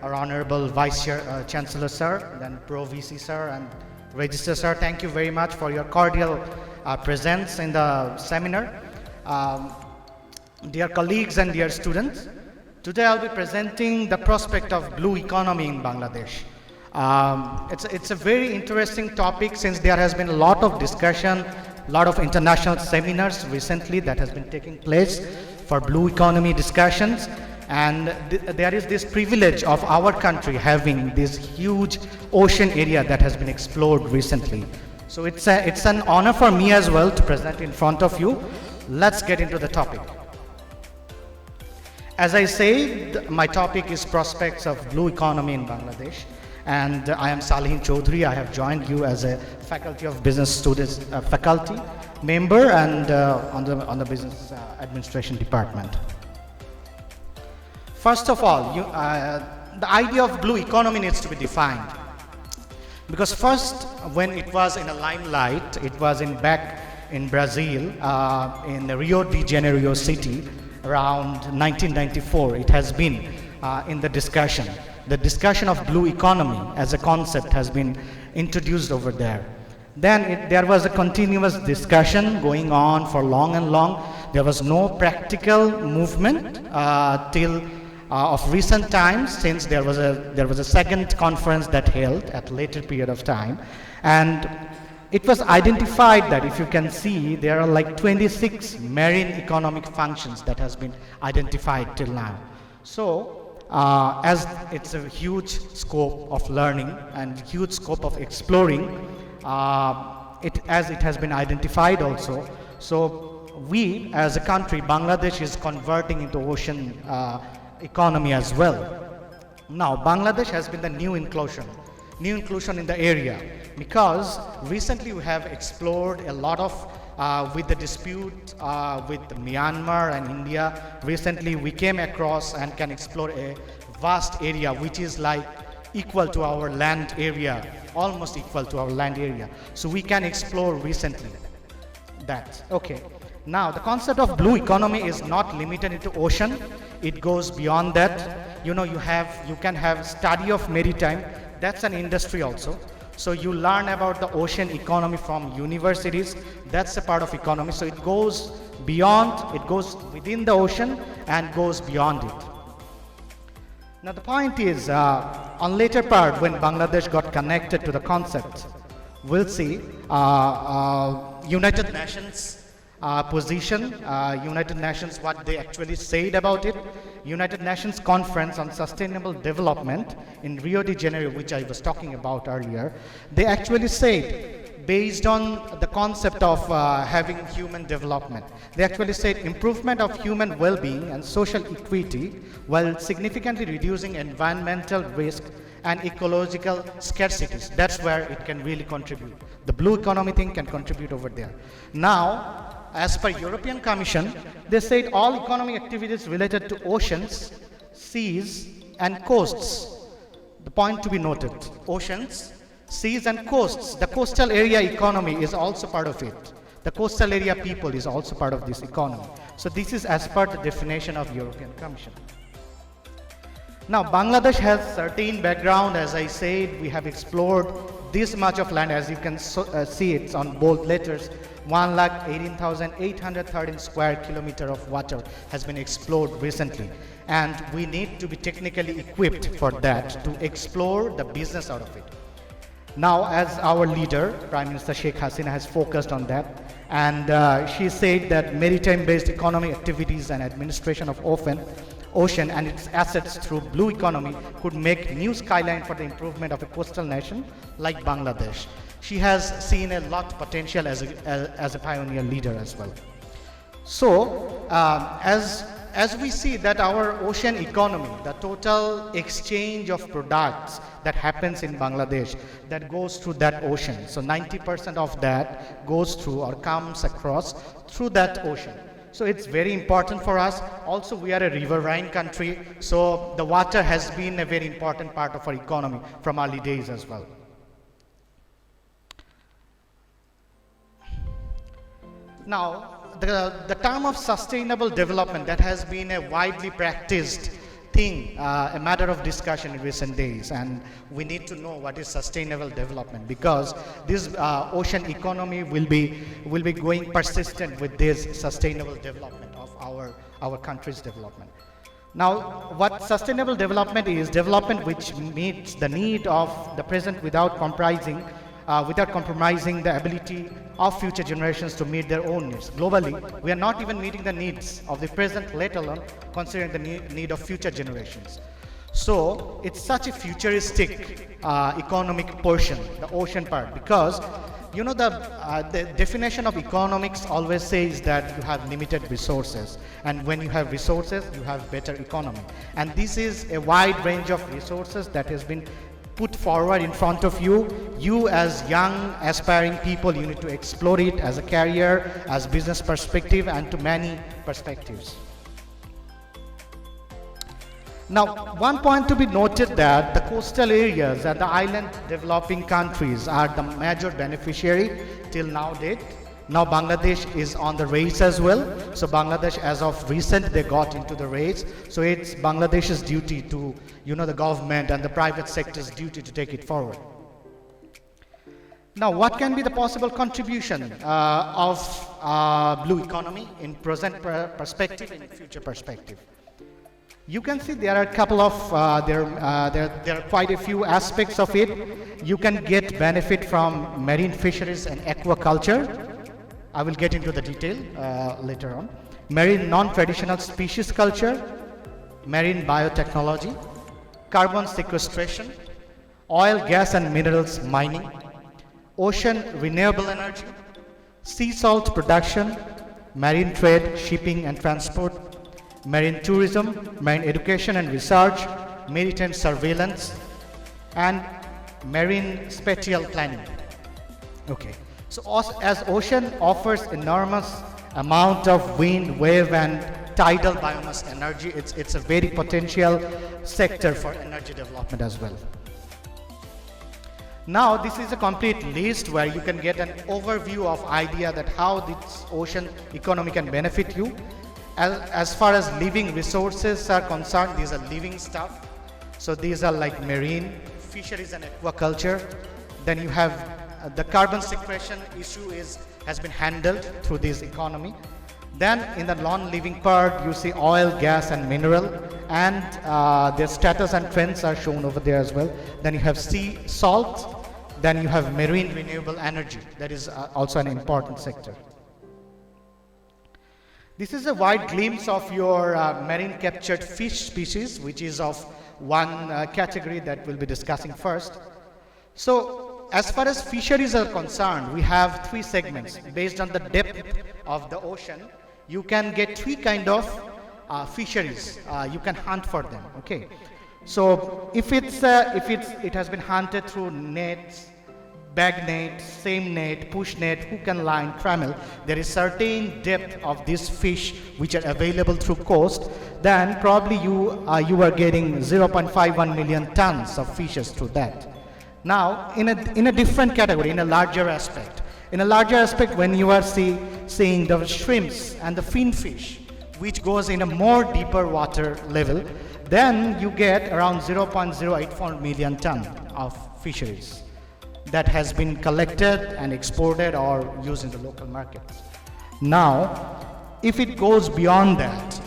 our Honorable Chancellor Sir, then Pro VC Sir, and Register Sir. Thank you very much for your cordial presence in the seminar. Dear colleagues and dear students, today I'll be presenting the prospect of blue economy in Bangladesh. It's a very interesting topic since there has been a lot of discussion, a lot of international seminars recently that has been taking place for blue economy discussions, and there is this privilege of our country having this huge ocean area that has been explored recently. So it's an honor for me as well to present in front of you. Let's get into the topic. As I said, my topic is prospects of blue economy in Bangladesh, and I am Salihin Chaudhary. I have joined you as a Faculty of Business Studies faculty member and on the Business Administration Department. First of all, the idea of blue economy needs to be defined, because first, when it was in a limelight, it was back in Brazil, in Rio de Janeiro city, around 1994. It has been in the discussion. The discussion of blue economy as a concept has been introduced over there. Then there was a continuous discussion going on for long and long. There was no practical movement till of recent times, since there was a second conference that held at a later period of time, and it was identified that, if you can see, there are like 26 marine economic functions that has been identified till now. So as it's a huge scope of learning and huge scope of exploring, as it has been identified also, so we as a country, Bangladesh, is converting into ocean economy as well. Now Bangladesh has been the new inclusion in the area, because recently we have explored a lot of with the dispute with Myanmar and India. Recently we came across and can explore a vast area which is like equal to our land area, almost equal to our land area. So we can explore recently that. Okay. Now the concept of blue economy is not limited into ocean. It goes beyond that. You can have study of maritime. That's an industry also. So you learn about the ocean economy from universities. That's a part of economy. So it goes beyond, it goes within the ocean and goes beyond it. Now the point is, on later part, when Bangladesh got connected to the concept, we'll see United Nations position, United Nations, what they actually said about it. United Nations Conference on Sustainable Development in Rio de Janeiro, which I was talking about earlier, they actually said, based on the concept of having human development, they actually said improvement of human well-being and social equity while significantly reducing environmental risk and ecological scarcities. That's where it can really contribute. The blue economy thing can contribute over there. Now, as per European Commission, they said all economic activities related to oceans, seas, and coasts. The point to be noted: oceans, seas, and coasts. The coastal area economy is also part of it. The coastal area people is also part of this economy. So this is as per the definition of European Commission. Now Bangladesh has certain background. As I said, we have explored this much of land. As you can see, it's on bold letters. 1,18,813 square kilometer of water has been explored recently, and we need to be technically equipped for that, to explore the business out of it. Now, as our leader, Prime Minister Sheikh Hasina, has focused on that, and she said that maritime-based economic activities and administration of ocean and its assets through blue economy could make new skyline for the improvement of a coastal nation like Bangladesh. She has seen a lot of potential as a pioneer leader as well. So, as we see that our ocean economy, the total exchange of products that happens in Bangladesh, that goes through that ocean. So 90% of that goes through or comes across through that ocean. So it's very important for us. Also, we are a riverine country, so the water has been a very important part of our economy from early days as well. Now, the term of sustainable development, that has been a widely practiced thing, a matter of discussion in recent days, and we need to know what is sustainable development, because this ocean economy will be going persistent with this sustainable development of our country's development. Now, what sustainable development is? Development which meets the need of the present without compromising the ability of future generations to meet their own needs. Globally, we are not even meeting the needs of the present, let alone considering the need of future generations. So it's such a futuristic economic portion, the ocean part, because you know the definition of economics always says that you have limited resources, and when you have resources, you have better economy. And this is a wide range of resources that has been put forward in front of you. You as young aspiring people, you need to explore it as a career, as business perspective, and to many perspectives. Now, one point to be noted that the coastal areas and the island developing countries are the major beneficiary till now date. Now Bangladesh is on the race as well. So Bangladesh, as of recent, they got into the race. So it's Bangladesh's duty to, the government and the private sector's duty to take it forward. Now, what can be the possible contribution of blue economy in present perspective and future perspective? You can see there are a couple of, there are quite a few aspects of it. You can get benefit from marine fisheries and aquaculture. I will get into the detail later on. Marine non-traditional species culture, marine biotechnology, carbon sequestration, oil, gas and minerals mining, ocean renewable energy, sea salt production, marine trade, shipping and transport, marine tourism, marine education and research, maritime surveillance, and marine spatial planning. Okay, so as ocean offers enormous amount of wind, wave and tidal biomass energy, it's a very potential sector for energy development as well. Now this is a complete list where you can get an overview of idea that how this ocean economy can benefit you. As far as living resources are concerned, these are living stuff. So these are like marine, fisheries and aquaculture. Then you have the carbon sequestration issue has been handled through this economy. Then in the non-living part, you see oil, gas and mineral, and their status and trends are shown over there as well. Then you have sea salt. Then you have marine renewable energy. That is also an important sector. This is a wide glimpse of your marine captured fish species, which is of one category that we'll be discussing first. So as far as fisheries are concerned, we have three segments. Based on the depth of the ocean, you can get three kind of fisheries. You can hunt for them. Okay. So if it has been hunted through nets, bag net, same net, push net, hook and line, trammel, there is certain depth of these fish which are available through coast, then probably you are getting 0.51 million tons of fishes through that. Now, in a different category, in a larger aspect, when you are seeing the shrimps and the fin fish, which goes in a more deeper water level, then you get around 0.084 million ton of fisheries that has been collected and exported or used in the local markets. Now, if it goes beyond that,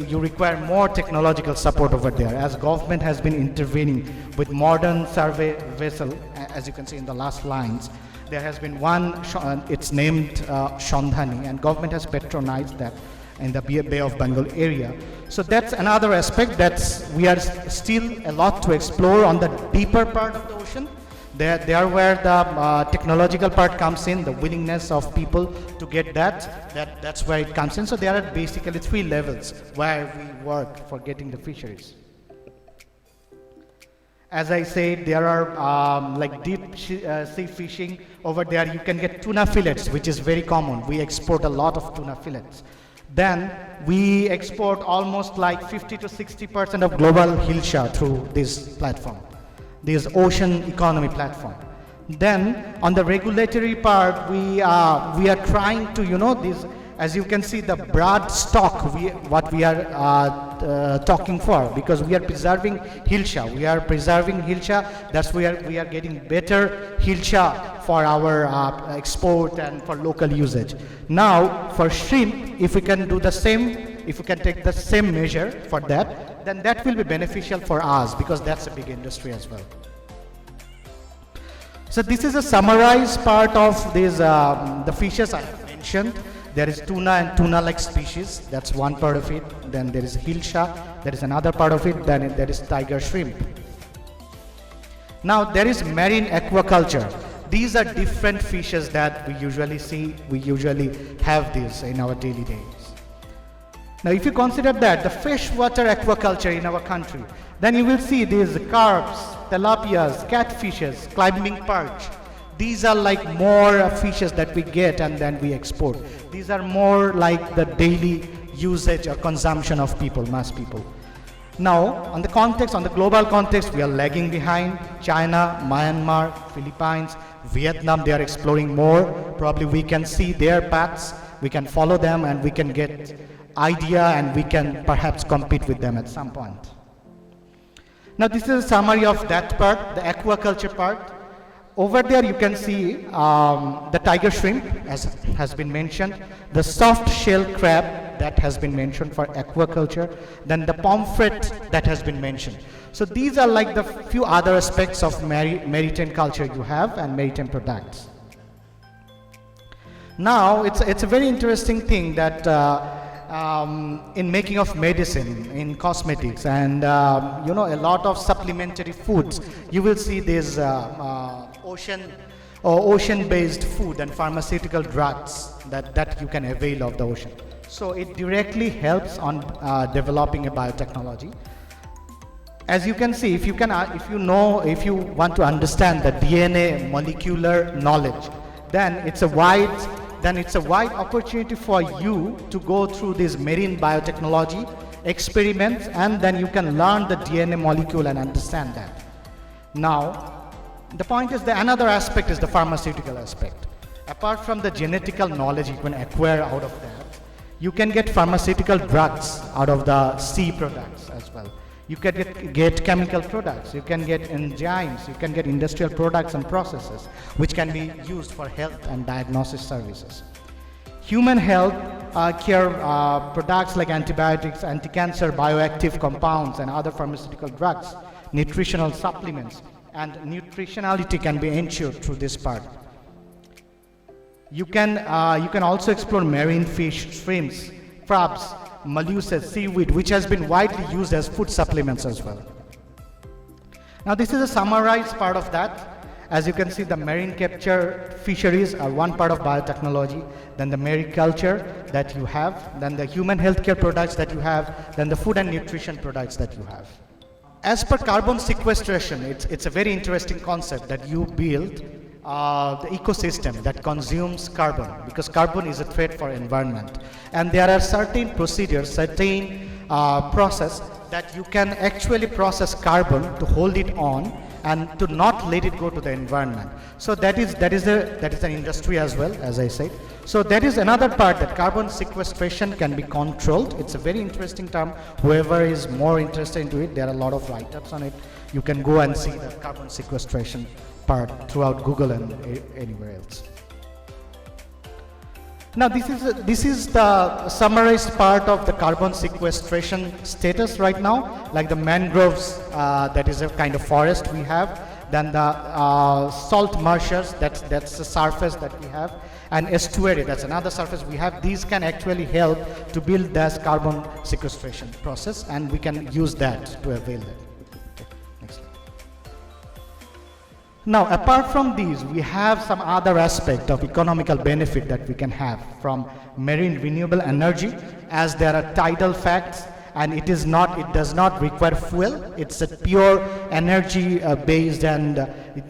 you require more technological support over there, as government has been intervening with modern survey vessel. As you can see in the last lines, there has been one, it's named Shandhani, and government has patronized that in the Bay of Bengal area. So that's another aspect we are still a lot to explore on the deeper part of the ocean. There where the technological part comes in, the willingness of people to get that's where it comes in. So there are basically three levels where we work for getting the fisheries. As I said, there are like deep sea fishing over there. You can get tuna fillets, which is very common. We export a lot of tuna fillets. Then we export almost like 50 to 60% of global hilsha through this platform, this ocean economy platform. Then on the regulatory part, we are trying to, as you can see, the broad stock what we are talking for, because we are preserving hilsha. We are preserving hilsha. That's where we are getting better hilsha for our export and for local usage. Now, for shrimp, if we can do the same, if we can take the same measure for that, then that will be beneficial for us, because that's a big industry as well. So this is a summarized part of these the fishes I have mentioned. There is tuna and tuna-like species. That's one part of it. Then there is hilsha. There is another part of it. Then there is tiger shrimp. Now there is marine aquaculture. These are different fishes that we usually see. We usually have these in our daily days. Now if you consider that the freshwater aquaculture in our country, then you will see these carps, tilapias, catfishes, climbing perch. These are like more fishes that we get and then we export. These are more like the daily usage or consumption of people, mass people. Now, on the context, on the global context, we are lagging behind. China, Myanmar, Philippines, Vietnam, they are exploring more. Probably we can see their paths, we can follow them, and we can get idea, and we can perhaps compete with them at some point. Now this is a summary of that part, the aquaculture part. Over there you can see the tiger shrimp, as has been mentioned, the soft shell crab that has been mentioned for aquaculture, then the pomfret that has been mentioned. So these are like the few other aspects of maritime culture you have and maritime products. Now it's a very interesting thing that in making of medicine, in cosmetics, and you know, a lot of supplementary foods, you will see these ocean-based food and pharmaceutical drugs that you can avail of the ocean. So it directly helps on developing a biotechnology. As you can see, if you want to understand the DNA molecular knowledge, then it's a wide opportunity for you to go through this marine biotechnology experiments, and then you can learn the DNA molecule and understand that. Now, the point is that another aspect is the pharmaceutical aspect. Apart from the genetical knowledge you can acquire out of that, you can get pharmaceutical drugs out of the sea products as well. You can get chemical products, you can get enzymes, you can get industrial products and processes which can be used for health and diagnosis services. Human health care products like antibiotics, anti-cancer, bioactive compounds, and other pharmaceutical drugs, nutritional supplements, and nutritionality can be ensured through this part. You can also explore marine fish, shrimps, crabs, molluscs, seaweed, which has been widely used as food supplements as well. Now this is a summarized part of that. As you can see, the marine capture fisheries are one part of biotechnology, then the mariculture that you have, then the human healthcare products that you have, then the food and nutrition products that you have. As per carbon sequestration, it's a very interesting concept that you build the ecosystem that consumes carbon, because carbon is a threat for environment, and there are certain procedures, certain process that you can actually process carbon to hold it on and to not let it go to the environment. So that is an industry as well, as I said. So that is another part, that carbon sequestration can be controlled. It's a very interesting term. Whoever is more interested into it, there are a lot of write-ups on it. You can go and see the carbon sequestration part throughout Google and anywhere else. Now this is the summarized part of the carbon sequestration status right now, like the mangroves, that is a kind of forest we have, then the salt marshes, that's the surface that we have, and estuary, that's another surface we have. These can actually help to build this carbon sequestration process, and we can use that to avail it. Now, apart from these, we have some other aspect of economical benefit that we can have from marine renewable energy, as there are tidal facts, and it does not require fuel. It's a pure energy based and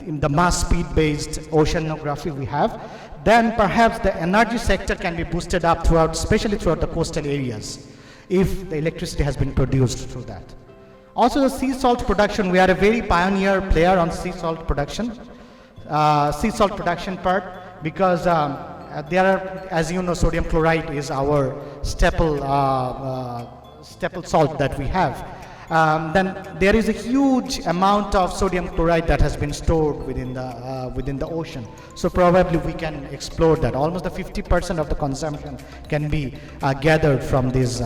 in the mass speed based oceanography we have. Then perhaps the energy sector can be boosted up throughout, especially throughout the coastal areas, if the electricity has been produced through that. Also the sea salt production, we are a very pioneer player on sea salt production part, because there are, as you know, sodium chloride is our staple salt that we have. Then there is a huge amount of sodium chloride that has been stored within the ocean. So probably we can explore that. Almost the 50% of the consumption can be gathered from this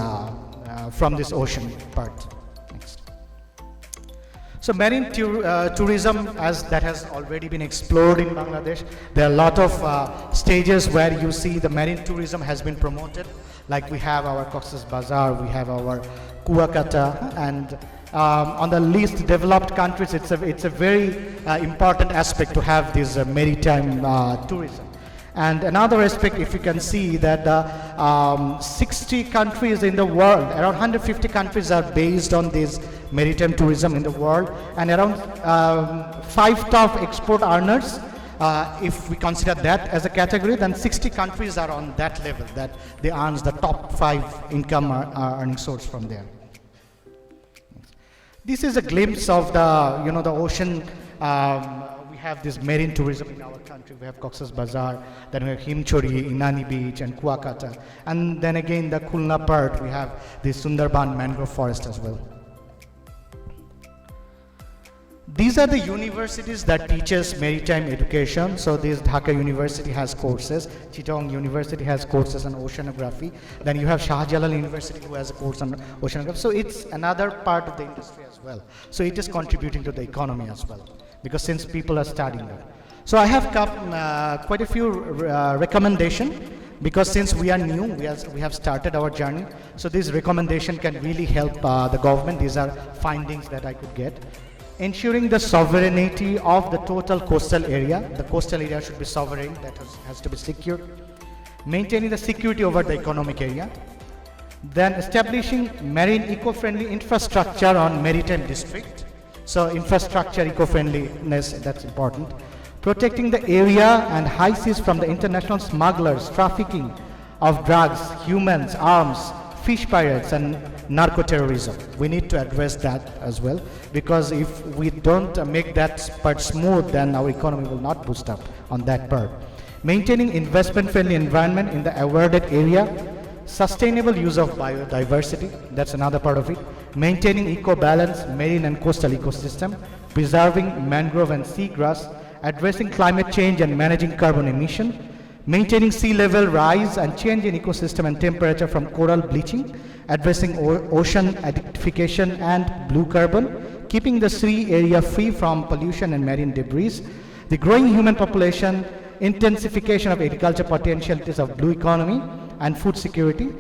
ocean part. Next. So marine tourism, as that has already been explored in Bangladesh, there are a lot of stages where you see the marine tourism has been promoted. Like we have our Cox's Bazar, we have our Kuakata, and on the least developed countries, it's a very important aspect to have this maritime tourism. And another aspect, if you can see that 60 countries in the world, around 150 countries are based on this maritime tourism in the world, and around 5 top export earners. If we consider that as a category, then 60 countries are on that level, that they earn the top 5 income earning source from there. This is a glimpse of the ocean. We have this marine tourism in our country. We have Cox's Bazar, then we have Himchori, Inani Beach, and Kuakata, and then again the Khulna part. We have the Sundarban mangrove forest as well. These are the universities that teaches maritime education. So this Dhaka University has courses, Chittagong University has courses on oceanography, then you have Shahjalal University who has a course on oceanography. So it's another part of the industry as well. So it is contributing to the economy as well, because since people are studying that. So I have quite a few recommendations, because since we are new, we have started our journey. So this recommendation can really help the government. These are findings that I could get. Ensuring the sovereignty of the total coastal area. The coastal area should be sovereign, that has to be secure. Maintaining the security over the economic area. Then establishing marine eco-friendly infrastructure on maritime district. So infrastructure eco-friendliness, that's important. Protecting the area and high seas from the international smugglers, trafficking of drugs, humans, arms, fish pirates, and narco-terrorism. We need to address that as well, because if we don't make that part smooth, then our economy will not boost up on that part. Maintaining investment-friendly environment in the awarded area. Sustainable use of biodiversity, that's another part of it. Maintaining eco-balance, marine and coastal ecosystem. Preserving mangrove and seagrass. Addressing climate change and managing carbon emission. Maintaining sea level rise and change in ecosystem and temperature from coral bleaching. Addressing ocean acidification and blue carbon. Keeping the sea area free from pollution and marine debris. The growing human population. Intensification of agriculture potentialities of blue economy and food security.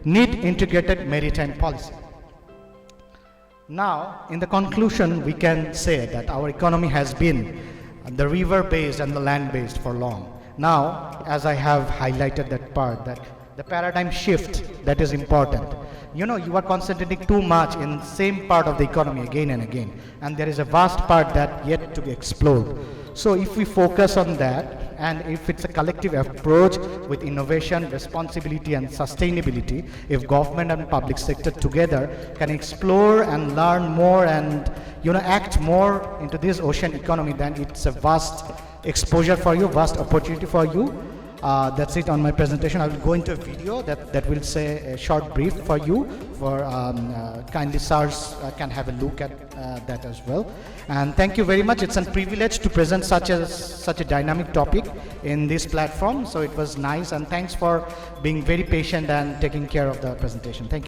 Need integrated maritime policy. Now, in the conclusion, we can say that our economy has been the river-based and the land-based for long. Now, as I have highlighted that part, that the paradigm shift that is important. You are concentrating too much in same part of the economy again and again, and there is a vast part that yet to be explored. So if we focus on that, and if it's a collective approach with innovation, responsibility, and sustainability, if government and public sector together can explore and learn more and act more into this ocean economy, then it's a vast exposure for you, vast opportunity for you. That's it on my presentation. I will go into a video that will say a short brief for you. For kindly sirs can have a look at that as well. And thank you very much. It's a privilege to present such a dynamic topic in this platform. So it was nice, and thanks for being very patient and taking care of the presentation. Thank you.